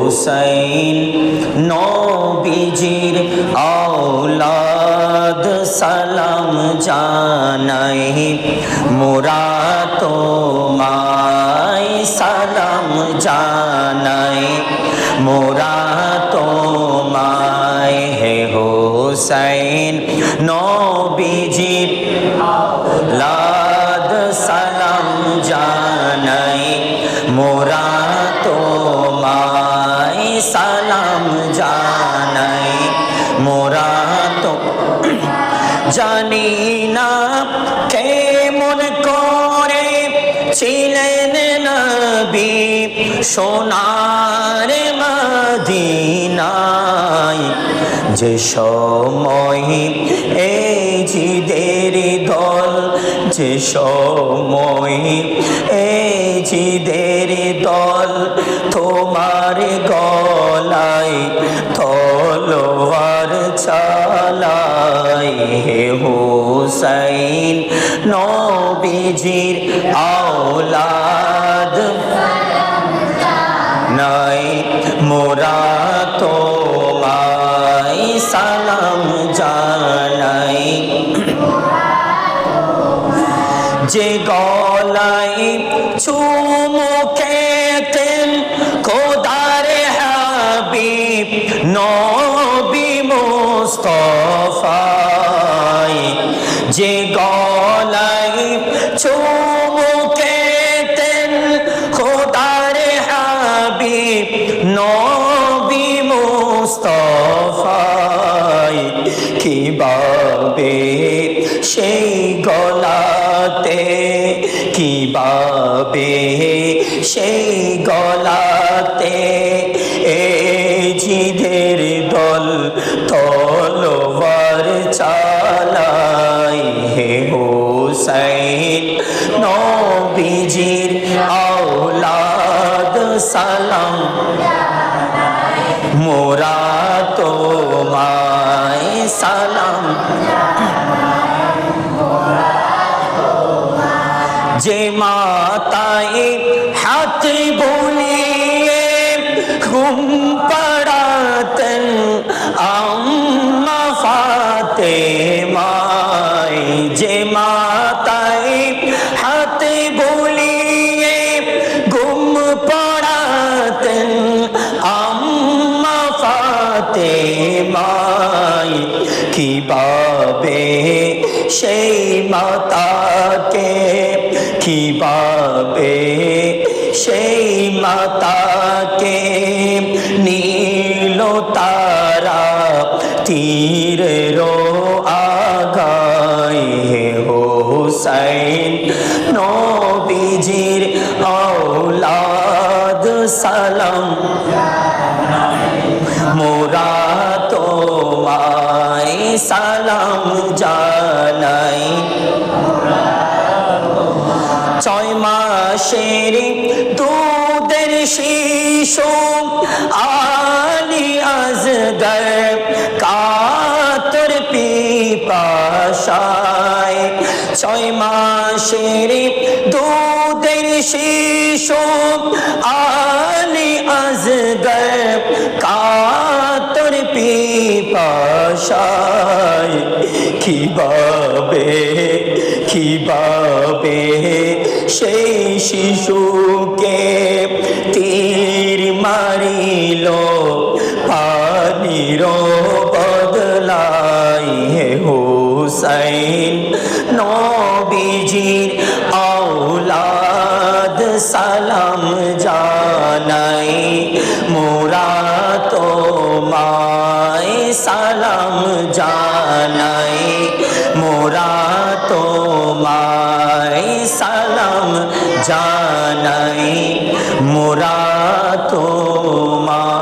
হুসাইন নবীজির আওলাদ সালাম জানাই মোরা তোমায় সালাম জানাই মোরা তোমায় হে হুসাইন নবীজির আওলাদ সালাম জানাই মোরা তোমায় সালাম জানাই মোরা তো জানি না কেমন করে ছিলেন নবী সোনার মদিনায় যে সময় এই জিদের দল যে সময় এই জিদের দল তোমার গলায় তলোয়ার চালায় হে হুসাইন নবীজির আওলাদ নাই মোরা তোমায় সালাম জানাই যে গলায় চুমুকেতেন খোদার হাবিব নবী মুস্তাফায় যে গলায় চুমুকেতেন খোদার হাবিব নবী মুস্তাফায় কিভাবে সেই গলাতে কিভাবে সেই গলাতে এই জিদের দল তলোয়ার চালায় হে হুসাইন নবীজির আওলাদ সালাম মোরা তোমায় সালাম যে মাতায় হাত বুলিয়ে ঘুম পড়াতেন আম্মা ফাতেমায় যে মাতায় হাত বুলিয়ে ঘুম পড়াতেন আম্মা ফাতেমায় কিভাবে সেই মাতাকে কিভাবে সেই মাতাকে নীল তারা তীরের আগায় হে হুসাইন নবীজির আওলাদ সালাম মোরা তোমায় সালাম জানাই 6 মাসের দুধের শিশু আলী আজগর কাতর পিপাসায় 6 মাসের দুধের শিশু আলী আজগর কাতর পিপাসায় কিভাবে কিভাবে সেই শিশুকে তীর মারিল পানির বদলায় হে হুসাইন নবীজির আওলাদ সালাম জানাই মোরা তোমায় সালাম জানাই মোরা তোমায় সালাম জানাই মোরা তোমায়